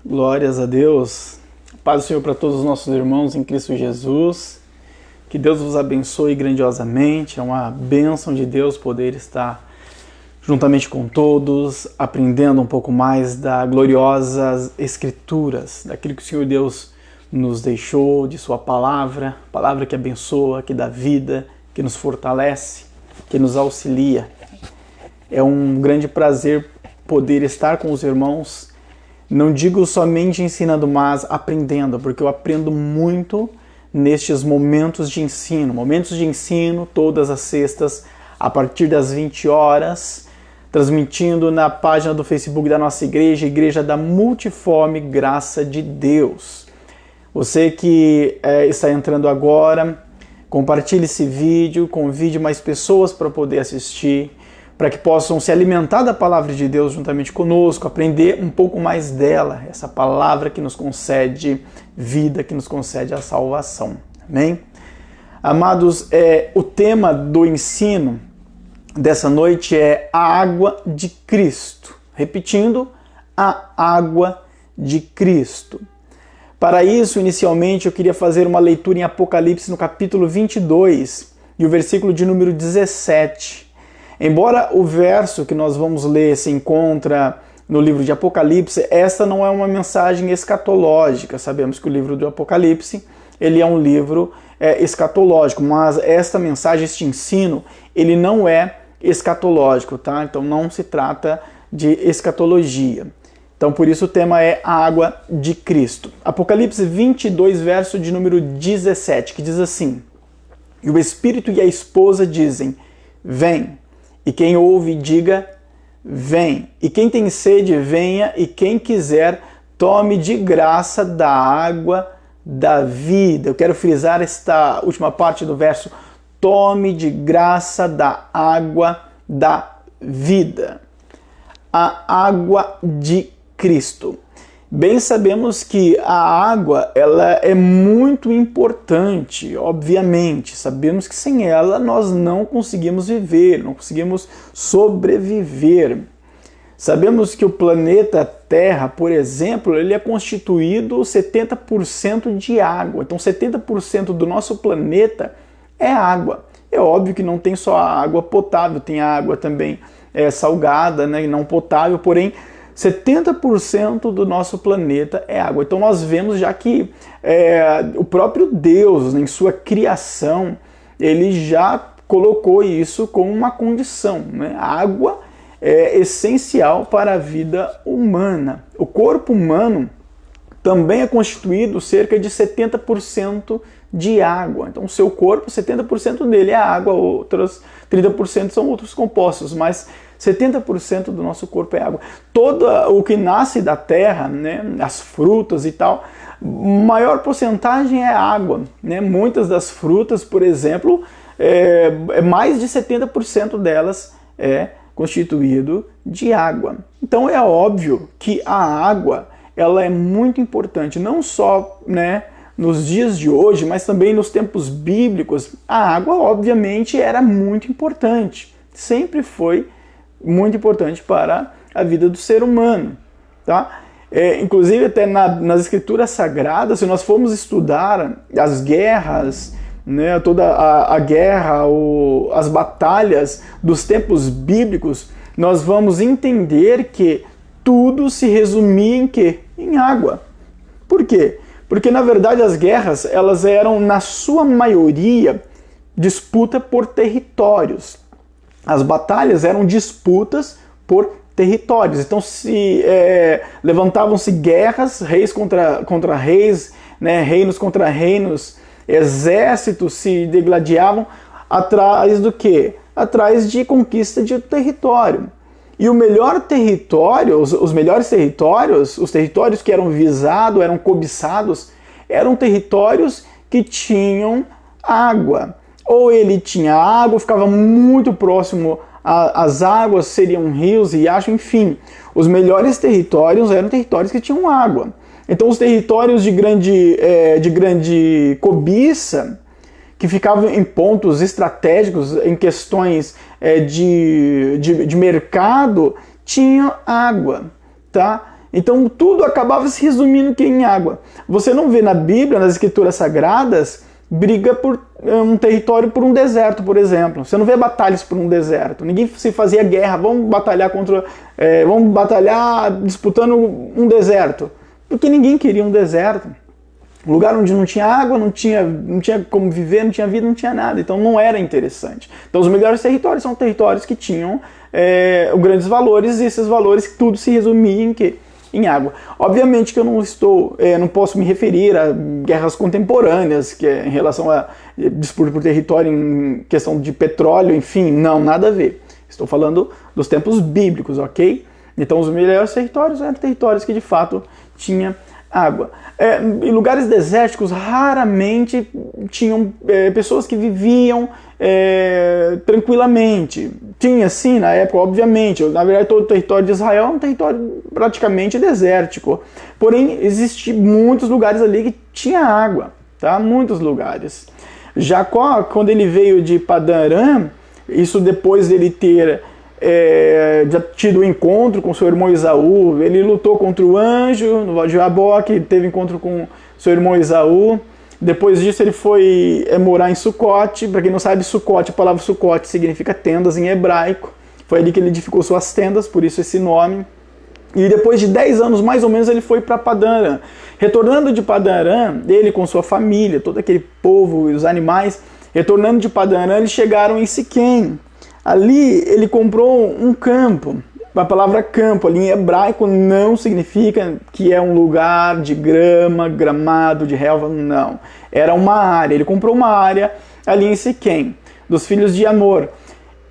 Glórias a Deus. Paz do Senhor para todos os nossos irmãos em Cristo Jesus. Que Deus vos abençoe grandiosamente. É uma bênção de Deus poder estar juntamente com todos, aprendendo um pouco mais das gloriosas Escrituras, daquilo que o Senhor Deus nos deixou, de sua palavra que abençoa, que dá vida, que nos fortalece, que nos auxilia. É um grande prazer poder estar com os irmãos, não digo somente ensinando, mas aprendendo, porque eu aprendo muito nestes momentos de ensino, todas as sextas, a partir das 20 horas, transmitindo na página do Facebook da nossa igreja, Igreja da Multiforme Graça de Deus. Você que está entrando agora, compartilhe esse vídeo, convide mais pessoas para poder assistir, para que possam se alimentar da palavra de Deus juntamente conosco, aprender um pouco mais dela, essa palavra que nos concede vida, que nos concede a salvação. Amém? Amados, o tema do ensino dessa noite é a água de Cristo. Repetindo, a água de Cristo. Para isso, inicialmente, eu queria fazer uma leitura em Apocalipse no capítulo 22 e o versículo de número 17. Embora o verso que nós vamos ler se encontra no livro de Apocalipse, esta não é uma mensagem escatológica. Sabemos que o livro do Apocalipse ele é um livro escatológico, mas esta mensagem, este ensino, ele não é escatológico, tá? Então não se trata de escatologia. Então por isso o tema é a água de Cristo. Apocalipse 22, verso de número 17, que diz assim: E o Espírito e a esposa dizem, vem. E quem ouve, diga, vem. E quem tem sede, venha. E quem quiser, tome de graça da água da vida. Eu quero frisar esta última parte do verso. Tome de graça da água da vida. A água de Cristo. Bem sabemos que a água ela é muito importante, obviamente. Sabemos que sem ela nós não conseguimos viver, não conseguimos sobreviver. Sabemos que o planeta Terra, por exemplo, ele é constituído 70% de água. Então 70% do nosso planeta é água. É óbvio que não tem só a água potável, tem a água também salgada, né, e não potável, porém 70% do nosso planeta é água. Então nós vemos já que o próprio Deus, em sua criação, ele já colocou isso como uma condição, né? A água é essencial para a vida humana. O corpo humano também é constituído cerca de 70% de água. Então o seu corpo, 70% dele é água, outros 30% são outros compostos, mas 70% do nosso corpo é água. Todo o que nasce da terra, né, as frutas e tal, maior porcentagem é água, né? Muitas das frutas, por exemplo, mais de 70% delas é constituído de água. Então é óbvio que a água ela é muito importante, não só, né, nos dias de hoje, mas também nos tempos bíblicos. A água, obviamente, era muito importante, sempre foi muito importante para a vida do ser humano, tá? Inclusive até nas escrituras sagradas, se nós formos estudar as guerras, né, toda a guerra, as batalhas dos tempos bíblicos, nós vamos entender que tudo se resumia em quê? Em água. Por quê? Porque na verdade as guerras elas eram na sua maioria disputa por territórios. As batalhas eram disputas por territórios. Então levantavam-se guerras, reis contra reis, né, reinos contra reinos, exércitos se degladiavam atrás do quê? Atrás de conquista de território. E o melhor território, os melhores territórios, os territórios que eram visados, eram cobiçados, eram territórios que tinham água. Ou ele tinha água, ficava muito próximo às águas, seriam rios, riachos, enfim. Os melhores territórios eram territórios que tinham água. Então os territórios de grande cobiça, que ficavam em pontos estratégicos, em questões de mercado, tinham água, tá? Então tudo acabava se resumindo em água. Você não vê na Bíblia, nas Escrituras Sagradas, briga por um território por um deserto, por exemplo. Você não vê batalhas por um deserto. Ninguém se fazia guerra, vamos batalhar disputando um deserto. Porque ninguém queria um deserto. Um lugar onde não tinha água, não tinha como viver, não tinha vida, não tinha nada. Então não era interessante. Então os melhores territórios são territórios que tinham grandes valores, e esses valores tudo se resumia em quê? Em água. Obviamente que eu não posso me referir a guerras contemporâneas, que é em relação a disputa por território em questão de petróleo, enfim, não, nada a ver. Estou falando dos tempos bíblicos, ok? Então os melhores territórios eram territórios que de fato tinha água. Em lugares desérticos, raramente tinham pessoas que viviam tranquilamente. Tinha sim, na época, obviamente. Na verdade, todo o território de Israel é um território praticamente desértico. Porém, existiam muitos lugares ali que tinha água, tá? Muitos lugares. Jacó, quando ele veio de Padã Arã, isso depois dele ter já tido um encontro com seu irmão Esaú, ele lutou contra o anjo no Val de Jaboque, teve encontro com seu irmão Esaú. Depois disso ele foi morar em Sucote. Para quem não sabe, Sucote, a palavra Sucote significa tendas em hebraico. Foi ali que ele edificou suas tendas, por isso esse nome. E depois de 10 anos, mais ou menos, ele foi para Padã Arã. Retornando de Padã Arã, ele com sua família, todo aquele povo e os animais, retornando de Padã Arã, eles chegaram em Siquém. Ali ele comprou um campo. A palavra campo ali em hebraico não significa que é um lugar de grama, gramado, de relva, não. Era uma área. Ele comprou uma área ali em Siquém, dos filhos de Amor.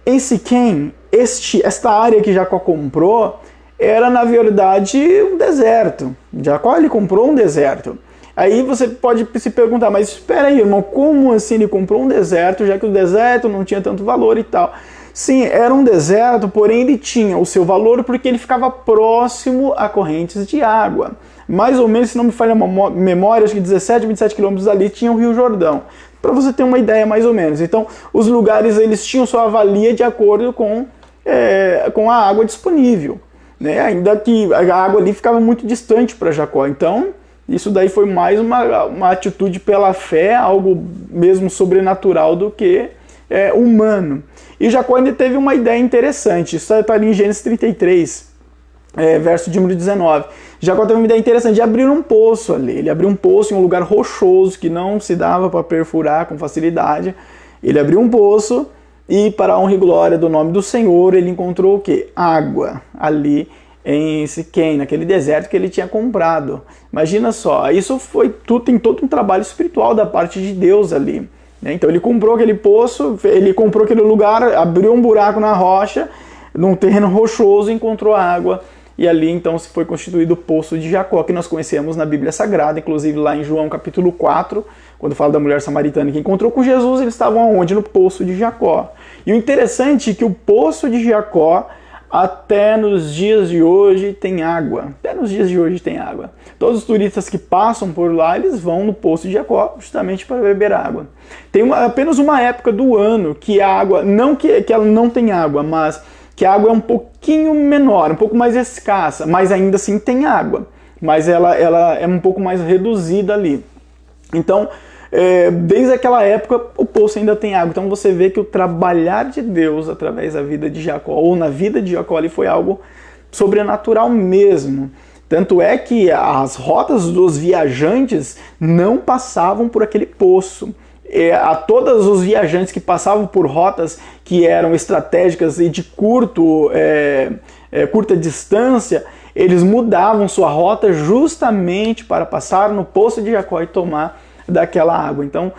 Em Siquém, esta área que Jacó comprou era, na verdade, um deserto. Jacó ele comprou um deserto. Aí você pode se perguntar, mas espera aí, irmão, como assim ele comprou um deserto, já que o deserto não tinha tanto valor e tal? Sim, era um deserto, porém ele tinha o seu valor porque ele ficava próximo a correntes de água. Mais ou menos, se não me falha a memória, acho que 17, 27 quilômetros ali tinha o Rio Jordão. Para você ter uma ideia mais ou menos. Então, os lugares eles tinham sua valia de acordo com a água disponível, né? Ainda que a água ali ficava muito distante para Jacó. Então, isso daí foi mais uma atitude pela fé, algo mesmo sobrenatural do que humano. E Jacó ainda teve uma ideia interessante. Isso está ali em Gênesis 33, verso de número 19. Jacó teve uma ideia interessante de abrir um poço ali. Ele abriu um poço em um lugar rochoso que não se dava para perfurar com facilidade. Ele abriu um poço e, para a honra e glória do nome do Senhor, ele encontrou o quê? Água ali em Siquém, naquele deserto que ele tinha comprado. Imagina só, isso tem todo um trabalho espiritual da parte de Deus ali. Então ele comprou aquele poço, ele comprou aquele lugar, abriu um buraco na rocha, num terreno rochoso, encontrou água, e ali então se foi constituído o poço de Jacó, que nós conhecemos na Bíblia Sagrada, inclusive lá em João capítulo 4, quando fala da mulher samaritana que encontrou com Jesus, eles estavam aonde? No poço de Jacó. E o interessante é que o poço de Jacó, até nos dias de hoje, tem água. Até nos dias de hoje tem água. Todos os turistas que passam por lá, eles vão no poço de Jacó justamente para beber água. Tem apenas uma época do ano que a água, não que ela não tem água, mas que a água é um pouquinho menor, um pouco mais escassa, mas ainda assim tem água. Mas ela é um pouco mais reduzida ali. Então, desde aquela época, o poço ainda tem água. Então você vê que o trabalhar de Deus através da vida de Jacó, ou na vida de Jacó, ali foi algo sobrenatural mesmo. Tanto é que as rotas dos viajantes não passavam por aquele poço. A todos os viajantes que passavam por rotas que eram estratégicas e de curta distância, eles mudavam sua rota justamente para passar no poço de Jacó e tomar daquela água. Então,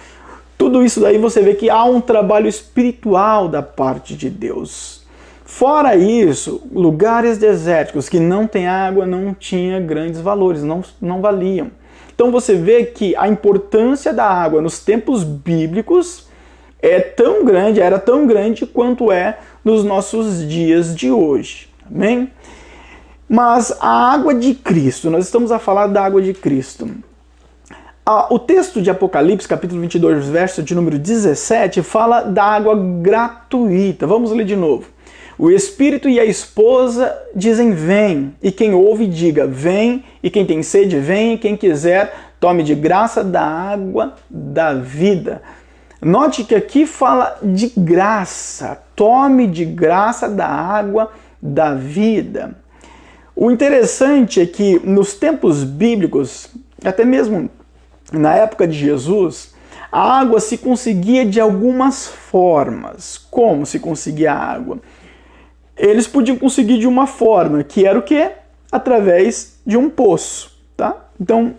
tudo isso daí você vê que há um trabalho espiritual da parte de Deus. Fora isso, lugares desérticos que não tem água não tinha grandes valores, não valiam. Então você vê que a importância da água nos tempos bíblicos era tão grande quanto é nos nossos dias de hoje. Amém? Mas a água de Cristo, nós estamos a falar da água de Cristo. O texto de Apocalipse, capítulo 22, verso de número 17, fala da água gratuita. Vamos ler de novo. O espírito e a esposa dizem vem, e quem ouve diga vem, e quem tem sede vem, e quem quiser tome de graça da água da vida. Note que aqui fala de graça, tome de graça da água da vida. O interessante é que nos tempos bíblicos, até mesmo na época de Jesus, a água se conseguia de algumas formas. Como se conseguia a água? Eles podiam conseguir de uma forma, que era o quê? Através de um poço, tá? Então,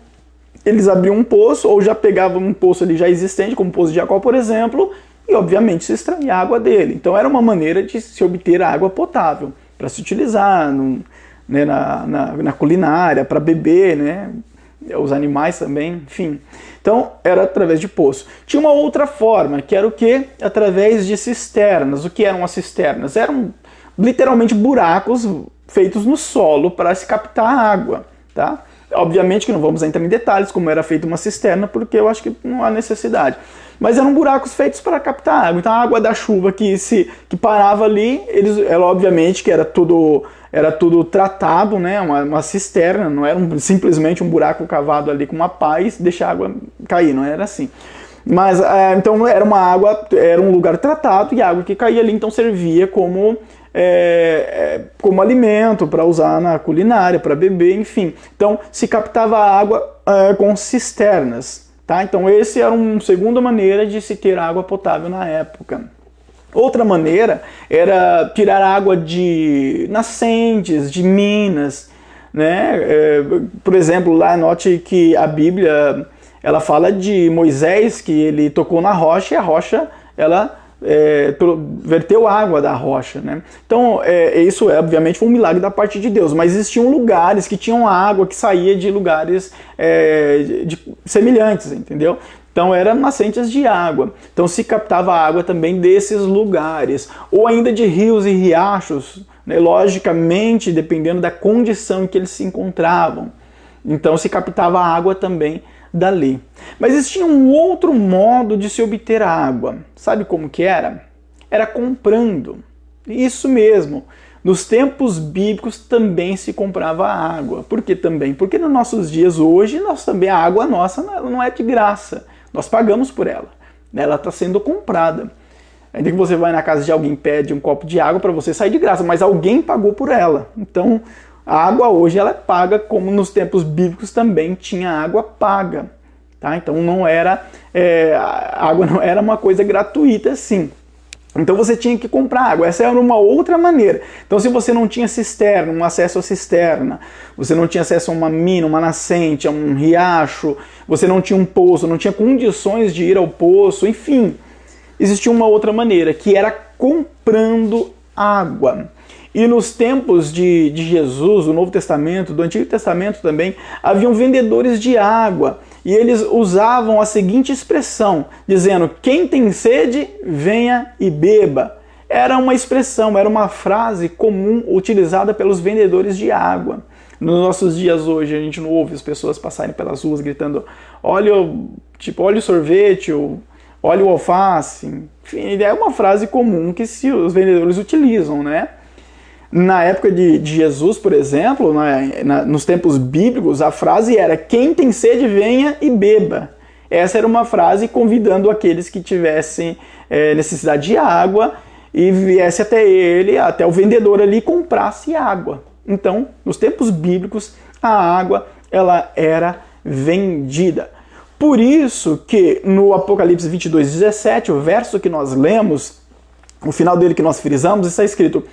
eles abriam um poço, ou já pegavam um poço ali já existente, como o Poço de Jacó, por exemplo, e obviamente se extraía a água dele. Então era uma maneira de se obter água potável, para se utilizar né, na culinária, para beber, né, os animais também, enfim. Então era através de poço. Tinha uma outra forma, que era o quê? Através de cisternas. O que eram as cisternas? Eram literalmente buracos feitos no solo para se captar água, tá? Obviamente que não vamos entrar em detalhes como era feita uma cisterna, porque eu acho que não há necessidade. Mas eram buracos feitos para captar água. Então a água da chuva que parava ali, ela obviamente que era tudo tratado, né? Uma cisterna, não era simplesmente um buraco cavado ali com uma pá e deixar a água cair, não era assim. Mas então era um lugar tratado, e a água que caía ali então servia como alimento para usar na culinária, para beber, enfim. Então se captava a água com cisternas, tá? Então essa era uma segunda maneira de se ter água potável na época. Outra maneira era tirar água de nascentes, de minas, né? Por exemplo, lá note que a Bíblia ela fala de Moisés, que ele tocou na rocha e a rocha ela verteu água da rocha, né? Então isso obviamente foi um milagre da parte de Deus, mas existiam lugares que tinham água que saía de lugares semelhantes, entendeu? Então eram nascentes de água, então se captava água também desses lugares, ou ainda de rios e riachos, né? Logicamente dependendo da condição em que eles se encontravam, então se captava água também dali. Mas existia um outro modo de se obter água. Sabe como que era? Era comprando. Isso mesmo. Nos tempos bíblicos também se comprava água. Por que também? Porque nos nossos dias hoje, a água nossa não é de graça. Nós pagamos por ela. Ela está sendo comprada. Ainda que você vai na casa de alguém e pede um copo de água para você sair de graça, mas alguém pagou por ela. Então, a água hoje ela é paga, como nos tempos bíblicos também tinha água paga, tá? Então a água não era uma coisa gratuita assim. Então você tinha que comprar água. Essa era uma outra maneira. Então se você não tinha cisterna, um acesso à cisterna, você não tinha acesso a uma mina, uma nascente, a um riacho, você não tinha um poço, não tinha condições de ir ao poço, enfim, existia uma outra maneira, que era comprando água. E nos tempos de Jesus, do Novo Testamento, do Antigo Testamento também, haviam vendedores de água. E eles usavam a seguinte expressão, dizendo, quem tem sede, venha e beba. Era uma expressão, era uma frase comum utilizada pelos vendedores de água. Nos nossos dias hoje, a gente não ouve as pessoas passarem pelas ruas gritando, olha o sorvete, ou olha o alface. Enfim, é uma frase comum que os vendedores utilizam, né? Na época de Jesus, por exemplo, nos tempos bíblicos, a frase era quem tem sede, venha e beba. Essa era uma frase convidando aqueles que tivessem necessidade de água e viesse até ele, até o vendedor ali, e comprasse água. Então, nos tempos bíblicos, a água ela era vendida. Por isso que no Apocalipse 22:17, o verso que nós lemos, o final dele que nós frisamos, está escrito: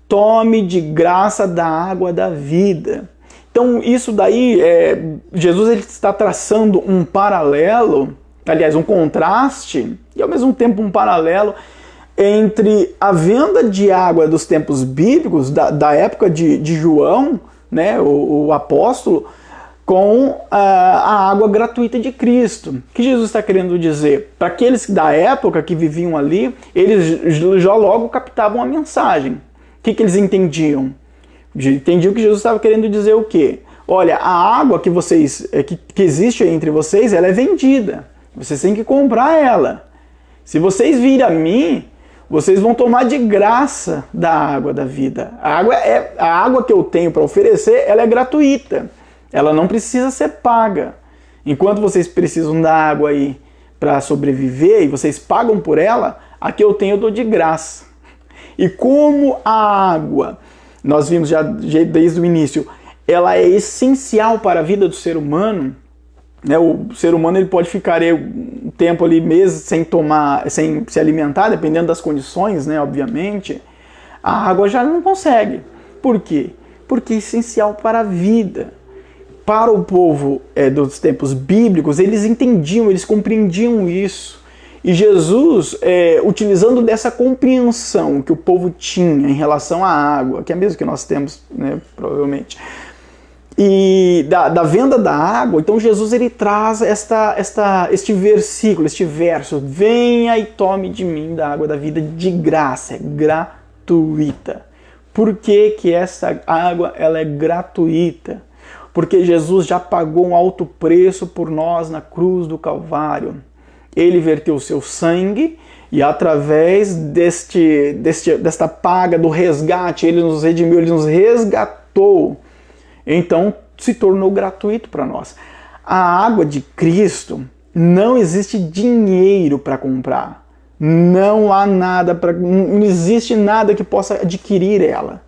tome de graça da água da vida. Então isso daí, Jesus ele está traçando um paralelo, aliás, um contraste, e ao mesmo tempo um paralelo entre a venda de água dos tempos bíblicos, da época de João, né, o apóstolo, com a água gratuita de Cristo. O que Jesus está querendo dizer? Para aqueles da época que viviam ali, eles já logo captavam a mensagem. O que eles entendiam? Entendiam que Jesus estava querendo dizer o quê? Olha, a água que existe entre vocês, ela é vendida. Vocês têm que comprar ela. Se vocês virem a mim, vocês vão tomar de graça da água da vida. A água que eu tenho para oferecer, ela é gratuita. Ela não precisa ser paga. Enquanto vocês precisam da água aí para sobreviver e vocês pagam por ela, a que eu tenho eu dou de graça. E como a água, nós vimos já desde o início, ela é essencial para a vida do ser humano, né? O ser humano ele pode ficar aí um tempo ali meses sem se alimentar, dependendo das condições, né? Obviamente, a água já não consegue. Por quê? Porque é essencial para a vida. Para o povo dos tempos bíblicos, eles entendiam, eles compreendiam isso. E Jesus, utilizando dessa compreensão que o povo tinha em relação à água, que é a mesma que nós temos, né, provavelmente, e da venda da água, então Jesus ele traz este versículo, este verso: venha e tome de mim da água da vida de graça, é gratuita. Por que essa água ela é gratuita? Porque Jesus já pagou um alto preço por nós na cruz do Calvário. Ele verteu o seu sangue e através desta paga do resgate, ele nos redimiu, ele nos resgatou. Então se tornou gratuito para nós. A água de Cristo não existe dinheiro para comprar. Não há nada não existe nada que possa adquirir ela.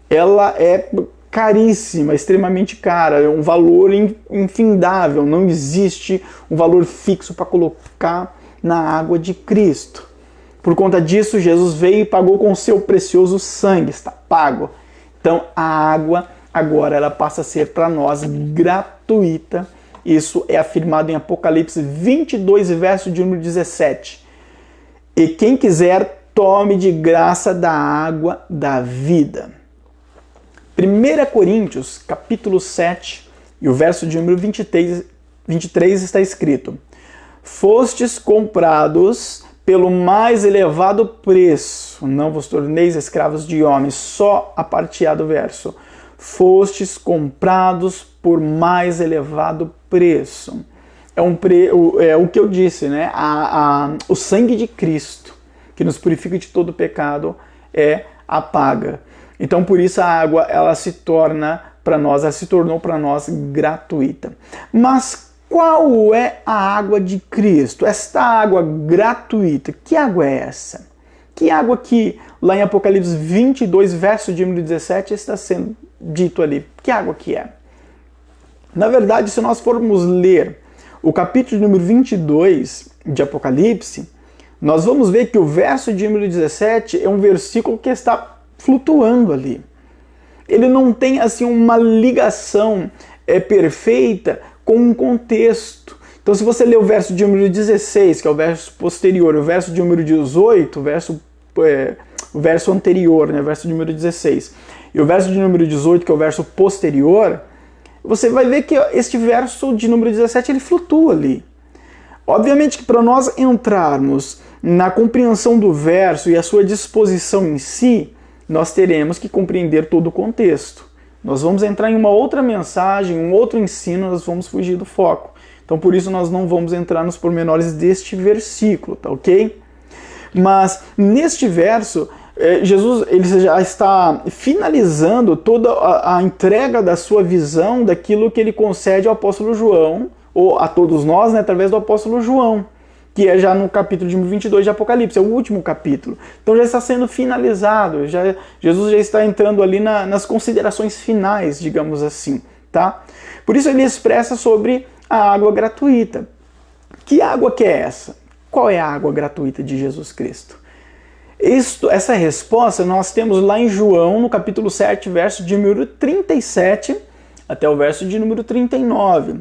Ela é caríssima, extremamente cara, é um valor infindável, não existe um valor fixo para colocar na água de Cristo. Por conta disso, Jesus veio e pagou com o seu precioso sangue, está pago. Então a água agora ela passa a ser para nós gratuita. Isso é afirmado em Apocalipse 22, verso de número 17. E quem quiser, tome de graça da água da vida. 1 Coríntios, capítulo 7, e o verso de número 23 está escrito: fostes comprados pelo mais elevado preço, não vos torneis escravos de homens, só a parte A do verso. Fostes comprados por mais elevado preço. É o que eu disse, né? O sangue de Cristo, que nos purifica de todo pecado, é a paga. Então, por isso a água ela se tornou para nós gratuita. Mas qual é a água de Cristo? Esta água gratuita, que água é essa? Que água que lá em Apocalipse 22, verso de número 17, está sendo dito ali? Que água que é? Na verdade, se nós formos ler o capítulo número 22 de Apocalipse, nós vamos ver que o verso de número 17 é um versículo que está flutuando ali. Ele não tem assim uma ligação perfeita com um contexto. Então, se você ler o verso de número 16, que é o verso posterior, o verso de número 18, o verso anterior, né, o verso de número 16, e o verso de número 18, que é o verso posterior, você vai ver que este verso de número 17 ele flutua ali. Obviamente que para nós entrarmos na compreensão do verso e a sua disposição em si, nós teremos que compreender todo o contexto. Nós vamos entrar em uma outra mensagem, um outro ensino, nós vamos fugir do foco. Então, por isso, nós não vamos entrar nos pormenores deste versículo, tá ok? Mas, neste verso, Jesus ele já está finalizando toda a entrega da sua visão daquilo que ele concede ao apóstolo João, ou a todos nós, né, através do apóstolo João, que é já no capítulo de 22 de Apocalipse, é o último capítulo. Então já está sendo finalizado, Jesus já está entrando ali nas considerações finais, digamos assim, tá? Por isso ele expressa sobre a água gratuita. Que água que é essa? Qual é a água gratuita de Jesus Cristo? Essa resposta nós temos lá em João, no capítulo 7, verso de número 37 até o verso de número 39.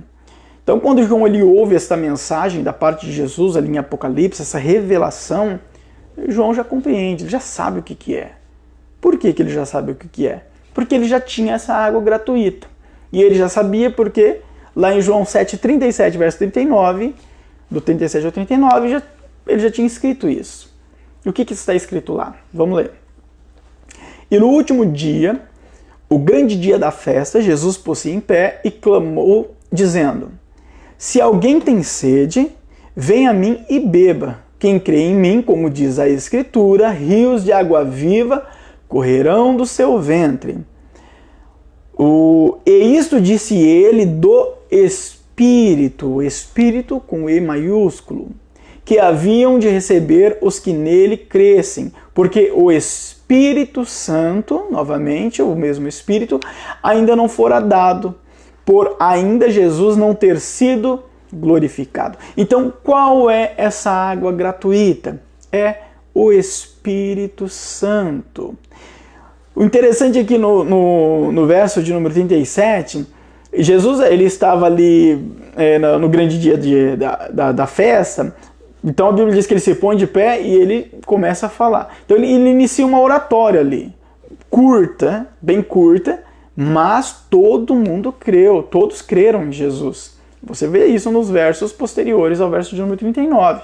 Então, quando João ele ouve esta mensagem da parte de Jesus ali em Apocalipse, essa revelação, João já compreende, ele já sabe o que é. Por que ele já sabe o que é? Porque ele já tinha essa água gratuita. E ele já sabia porque lá em João 7, 37, verso 39, do 37 ao 39, ele já tinha escrito isso. E o que está escrito lá? Vamos ler. E no último dia, o grande dia da festa, Jesus pôs-se em pé e clamou, dizendo: se alguém tem sede, venha a mim e beba. quem crê em mim, como diz a Escritura, rios de água viva correrão do seu ventre. E isto disse ele do Espírito, Espírito com E maiúsculo, que haviam de receber os que nele crescem, porque o Espírito Santo, novamente, o mesmo Espírito, ainda não fora dado, por ainda Jesus não ter sido glorificado. Então, qual é essa água gratuita? É o Espírito Santo. O interessante aqui no verso de número 37, Jesus ele estava ali no grande dia da festa. Então a Bíblia diz que ele se põe de pé e ele começa a falar. Então ele inicia uma oratória ali, curta, bem curta, mas todo mundo creu, todos creram em Jesus. Você vê isso nos versos posteriores ao verso de número 39.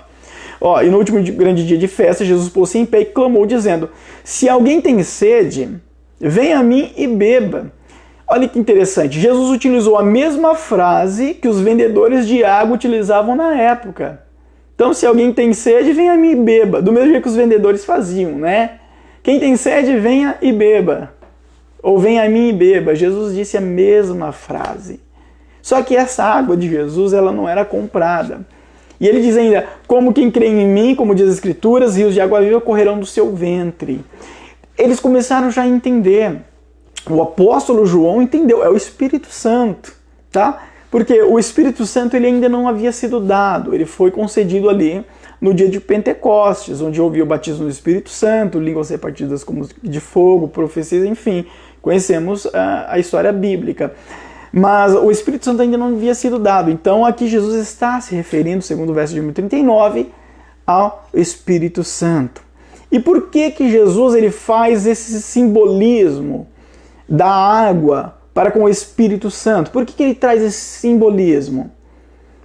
E no último grande dia de festa, Jesus pôs-se em pé e clamou, dizendo: se alguém tem sede, venha a mim e beba. Olha que interessante, Jesus utilizou a mesma frase que os vendedores de água utilizavam na época. Então, se alguém tem sede, venha a mim e beba. Do mesmo jeito que os vendedores faziam, né? Quem tem sede, venha e beba. Ou venha a mim e beba. Jesus disse a mesma frase. Só que essa água de Jesus, ela não era comprada. E ele diz ainda, como quem crê em mim, como diz as Escrituras, rios de água viva correrão do seu ventre. Eles começaram já a entender. O apóstolo João entendeu, é o Espírito Santo, tá? Porque o Espírito Santo ele ainda não havia sido dado, ele foi concedido ali no dia de Pentecostes, onde houve o batismo do Espírito Santo, línguas repartidas como de fogo, profecias, enfim, conhecemos a história bíblica. Mas o Espírito Santo ainda não havia sido dado, então aqui Jesus está se referindo, segundo o verso de 39, ao Espírito Santo. E por que Jesus ele faz esse simbolismo da água para com o Espírito Santo? Por que ele traz esse simbolismo?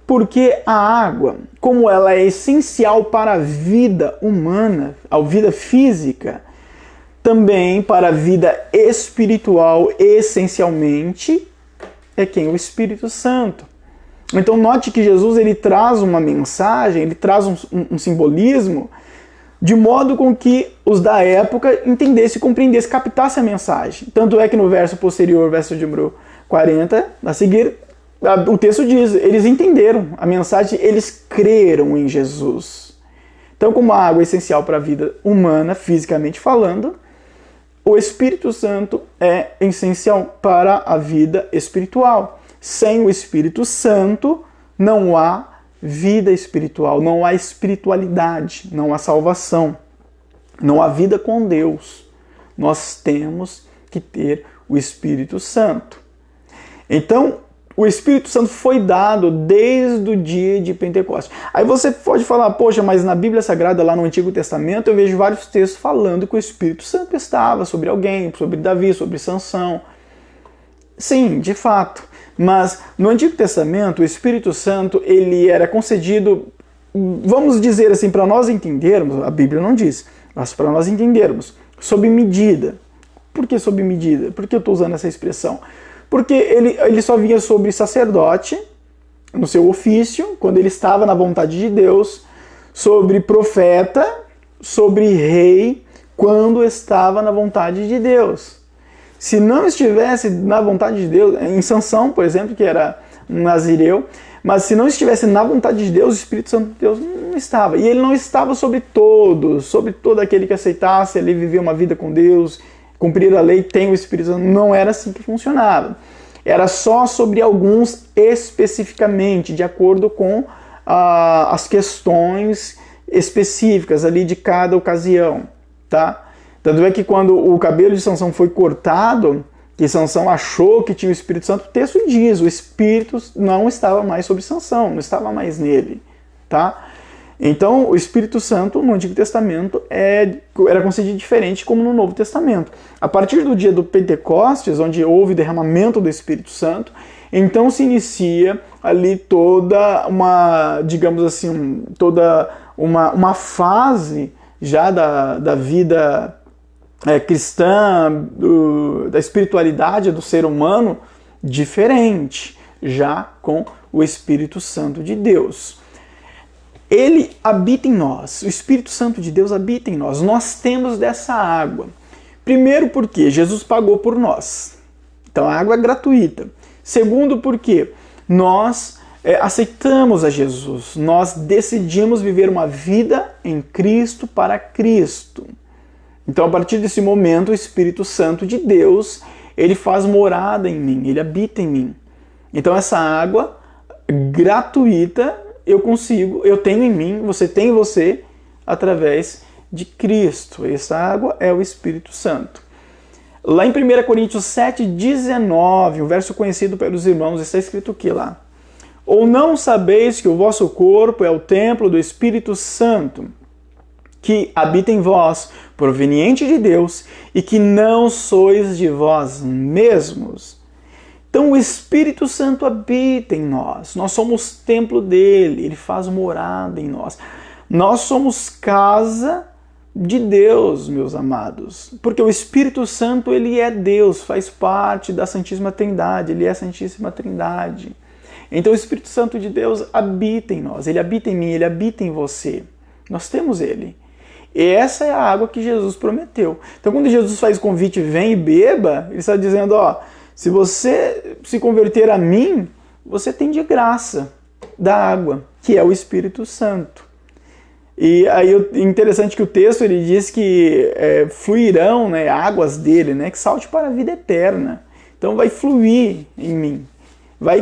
Porque a água, como ela é essencial para a vida humana, a vida física, também para a vida espiritual, essencialmente, é quem? O Espírito Santo. Então note que Jesus ele traz uma mensagem, ele traz um simbolismo, de modo com que os da época entendessem, compreendessem, captassem a mensagem. Tanto é que no verso posterior, verso de número 40, a seguir, o texto diz, eles entenderam a mensagem, eles creram em Jesus. Então, como a água é essencial para a vida humana, fisicamente falando, o Espírito Santo é essencial para a vida espiritual. Sem o Espírito Santo, não há vida espiritual, não há espiritualidade, não há salvação, não há vida com Deus. Nós temos que ter o Espírito Santo. Então, o Espírito Santo foi dado desde o dia de Pentecostes. Aí você pode falar, poxa, mas na Bíblia Sagrada, lá no Antigo Testamento, eu vejo vários textos falando que o Espírito Santo estava sobre alguém, sobre Davi, sobre Sansão. Sim, de fato. Mas no Antigo Testamento, o Espírito Santo ele era concedido, vamos dizer assim, para nós entendermos, a Bíblia não diz, mas para nós entendermos, sob medida. Por que sob medida? Por que eu estou usando essa expressão? Porque ele só vinha sobre sacerdote, no seu ofício, quando ele estava na vontade de Deus, sobre profeta, sobre rei, quando estava na vontade de Deus. Se não estivesse na vontade de Deus, em Sansão, por exemplo, que era um nazireu, mas se não estivesse na vontade de Deus, o Espírito Santo de Deus não estava. E ele não estava sobre todos, sobre todo aquele que aceitasse, ele vivia uma vida com Deus, cumprir a lei, tem o Espírito Santo. Não era assim que funcionava. Era só sobre alguns especificamente, de acordo com as questões específicas ali de cada ocasião, tá? Tanto é que quando o cabelo de Sansão foi cortado, que Sansão achou que tinha o Espírito Santo, o texto diz, o Espírito não estava mais sobre Sansão, não estava mais nele, tá? Então, o Espírito Santo no Antigo Testamento era concedido diferente como no Novo Testamento. A partir do dia do Pentecostes, onde houve derramamento do Espírito Santo, então se inicia ali toda uma, digamos assim, toda uma fase já da vida cristã, da espiritualidade do ser humano, diferente, já com o Espírito Santo de Deus. Ele habita em nós, o Espírito Santo de Deus habita em nós. Nós temos dessa água. Primeiro porque Jesus pagou por nós. Então a água é gratuita. Segundo porque nós aceitamos a Jesus. Nós decidimos viver uma vida em Cristo para Cristo. Então a partir desse momento o Espírito Santo de Deus, ele faz morada em mim, ele habita em mim. Então essa água gratuita eu tenho em mim, você tem em você, através de Cristo. Essa água é o Espírito Santo. Lá em 1 Coríntios 7,19, um verso conhecido pelos irmãos, está escrito o que lá? Ou não sabeis que o vosso corpo é o templo do Espírito Santo, que habita em vós, proveniente de Deus, e que não sois de vós mesmos? Então o Espírito Santo habita em nós, nós somos templo dele, ele faz morada em nós. Nós somos casa de Deus, meus amados, porque o Espírito Santo, ele é Deus, faz parte da Santíssima Trindade, ele é a Santíssima Trindade. Então o Espírito Santo de Deus habita em nós, ele habita em mim, ele habita em você. Nós temos ele. E essa é a água que Jesus prometeu. Então quando Jesus faz o convite, vem e beba, ele está dizendo, se você se converter a mim, você tem de graça da água, que é o Espírito Santo. E aí interessante que o texto ele diz que fluirão, águas dele, que salte para a vida eterna. Então vai fluir em mim, vai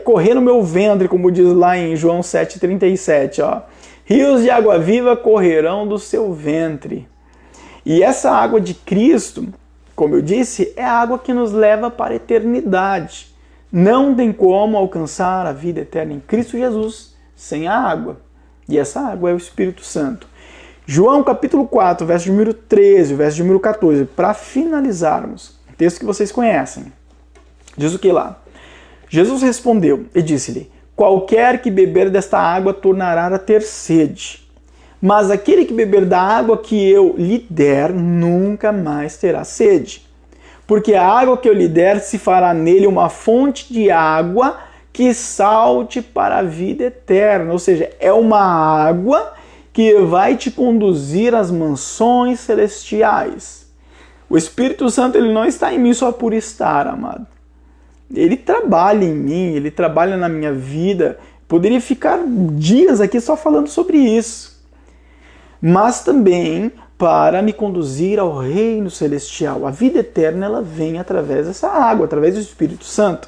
correr no meu ventre, como diz lá em João 7,37, rios de água viva correrão do seu ventre. E essa água de Cristo, como eu disse, é a água que nos leva para a eternidade. Não tem como alcançar a vida eterna em Cristo Jesus sem a água. E essa água é o Espírito Santo. João capítulo 4, verso de número 13, verso de número 14, para finalizarmos, texto que vocês conhecem. Diz o que lá? Jesus respondeu e disse-lhe, qualquer que beber desta água tornará a ter sede. Mas aquele que beber da água que eu lhe der, nunca mais terá sede. Porque a água que eu lhe der se fará nele uma fonte de água que salte para a vida eterna. Ou seja, é uma água que vai te conduzir às mansões celestiais. O Espírito Santo ele não está em mim só por estar, amado. Ele trabalha em mim, ele trabalha na minha vida. Poderia ficar dias aqui só falando sobre isso. Mas também para me conduzir ao reino celestial. A vida eterna ela vem através dessa água, através do Espírito Santo.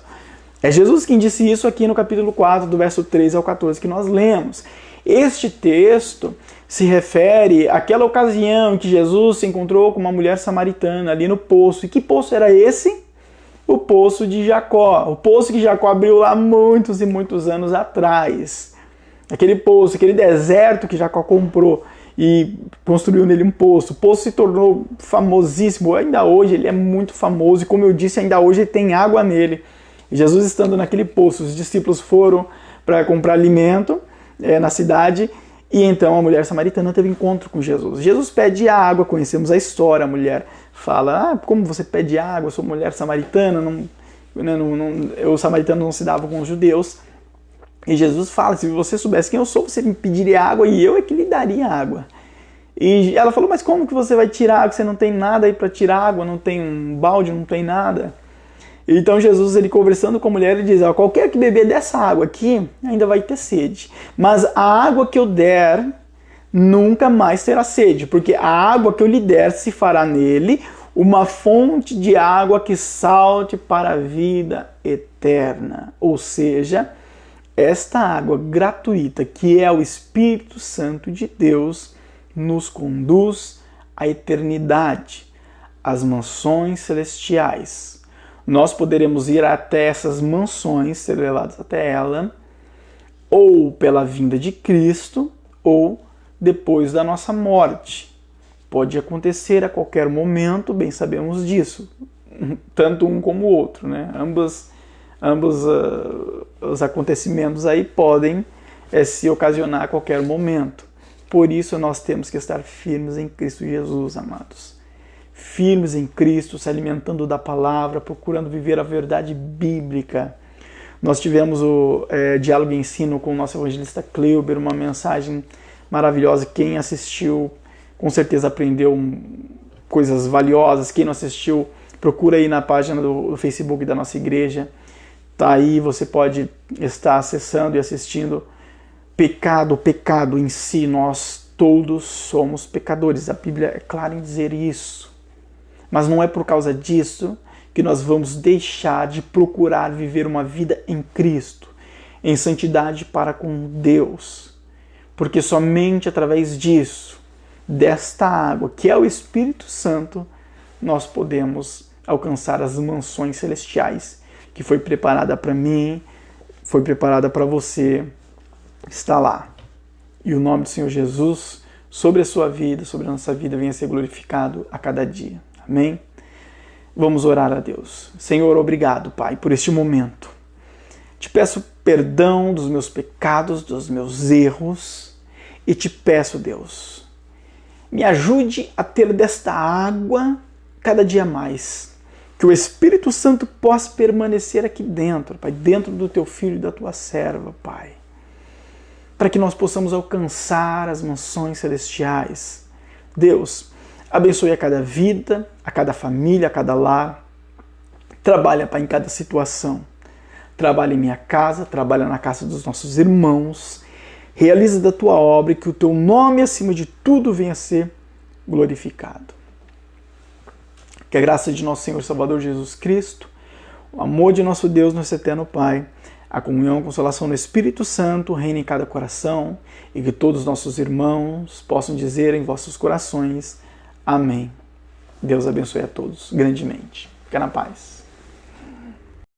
É Jesus quem disse isso aqui no capítulo 4, do verso 13 ao 14, que nós lemos. Este texto se refere àquela ocasião em que Jesus se encontrou com uma mulher samaritana ali no poço. E que poço era esse? O poço de Jacó. O poço que Jacó abriu lá muitos e muitos anos atrás. Aquele poço, aquele deserto que Jacó comprou e construiu nele um poço. O poço se tornou famosíssimo. Ainda hoje ele é muito famoso. E como eu disse, ainda hoje tem água nele. E Jesus estando naquele poço, os discípulos foram para comprar alimento na cidade. E então a mulher samaritana teve encontro com Jesus. Jesus pede água, conhecemos a história. A mulher fala, como você pede água? Eu sou mulher samaritana. Os samaritanos não se davam com os judeus. E Jesus fala, se você soubesse quem eu sou, você me pediria água e eu é que lhe daria água. E ela falou, mas como que você vai tirar água? Você não tem nada aí para tirar água, não tem um balde, não tem nada. Então Jesus, ele conversando com a mulher, ele diz, qualquer que beber dessa água aqui, ainda vai ter sede. Mas a água que eu der, nunca mais terá sede, porque a água que eu lhe der se fará nele uma fonte de água que salte para a vida eterna. Ou seja, esta água gratuita, que é o Espírito Santo de Deus, nos conduz à eternidade, às mansões celestiais. Nós poderemos ir até essas mansões, ser levados até ela, ou pela vinda de Cristo, ou depois da nossa morte. Pode acontecer a qualquer momento, bem sabemos disso, tanto um como o outro, Ambos os acontecimentos aí podem se ocasionar a qualquer momento. Por isso nós temos que estar firmes em Cristo Jesus, amados. Firmes em Cristo, se alimentando da palavra, procurando viver a verdade bíblica. Nós tivemos o Diálogo e Ensino com o nosso evangelista Cleuber, uma mensagem maravilhosa. Quem assistiu, com certeza aprendeu coisas valiosas. Quem não assistiu, procura aí na página do Facebook da nossa igreja. Tá aí, você pode estar acessando e assistindo. Pecado em si, nós todos somos pecadores. A Bíblia é clara em dizer isso. Mas não é por causa disso que nós vamos deixar de procurar viver uma vida em Cristo, em santidade para com Deus. Porque somente através disso, desta água, que é o Espírito Santo, nós podemos alcançar as mansões celestiais, que foi preparada para mim, foi preparada para você, está lá. E o nome do Senhor Jesus, sobre a sua vida, sobre a nossa vida, venha ser glorificado a cada dia. Amém? Vamos orar a Deus. Senhor, obrigado, Pai, por este momento. Te peço perdão dos meus pecados, dos meus erros, e te peço, Deus, me ajude a ter desta água cada dia mais. Que o Espírito Santo possa permanecer aqui dentro, Pai, dentro do teu filho e da tua serva, Pai. Para que nós possamos alcançar as mansões celestiais. Deus, abençoe a cada vida, a cada família, a cada lar. Trabalha, Pai, em cada situação. Trabalha em minha casa, trabalha na casa dos nossos irmãos. Realiza da tua obra e que o teu nome, acima de tudo, venha a ser glorificado. Que a graça de nosso Senhor e Salvador Jesus Cristo, o amor de nosso Deus, nosso eterno Pai, a comunhão e consolação do Espírito Santo reine em cada coração e que todos os nossos irmãos possam dizer em vossos corações: Amém. Deus abençoe a todos grandemente. Fica na paz.